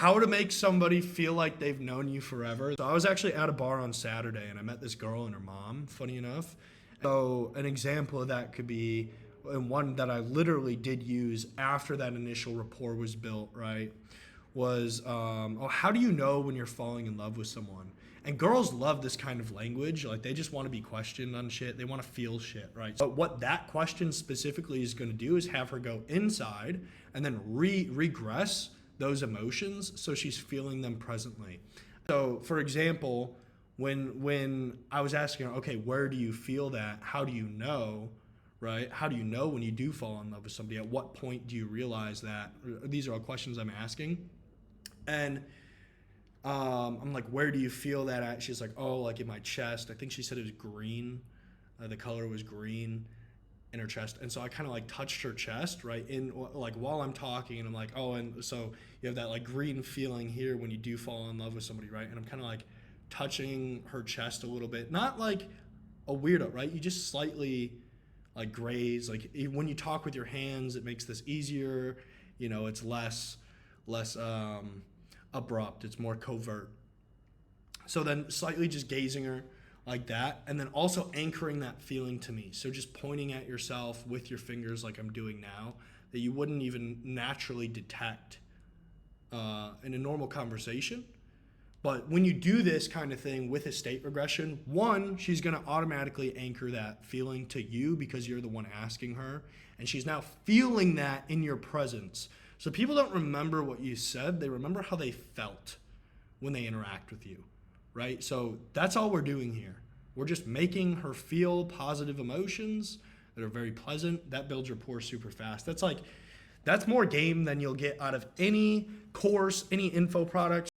how to make somebody feel like they've known you forever. So I was actually at a bar on Saturday and I met this girl and her mom, funny enough. So an example of that could be, and one that I literally did use after that initial rapport was built, right? Was, oh, how do you know when you're falling in love with someone? And girls love this kind of language. Like they just want to be questioned on shit. They want to feel shit, right? But what that question specifically is going to do is have her go inside and then regress those emotions so she's feeling them presently. So, for example, when I was asking her, okay, where do you feel that? How do you know? Right? How do you know when you do fall in love with somebody? At what point do you realize that? These are all questions I'm asking. And I'm like, where do you feel that at? She's like, oh, like in my chest. I think she said it was green. The color was green in her chest. And so I kind of like touched her chest, right? In like while I'm talking, and I'm like, oh, and so you have that like green feeling here when you do fall in love with somebody, right? And I'm kind of like touching her chest a little bit. Not like a weirdo, right? You just slightly like graze. Like when you talk with your hands, it makes this easier. You know, it's less abrupt. It's more covert. So then slightly just gazing her like that, and then also anchoring that feeling to me. So just pointing at yourself with your fingers like I'm doing now, that you wouldn't even naturally detect in a normal conversation. But when you do this kind of thing with a state regression, one, she's going to automatically anchor that feeling to you because you're the one asking her. And she's now feeling that in your presence. So people don't remember what you said. They remember how they felt when they interact with you, right? So that's all we're doing here. We're just making her feel positive emotions that are very pleasant. That builds rapport super fast. That's more game than you'll get out of any course, any info product.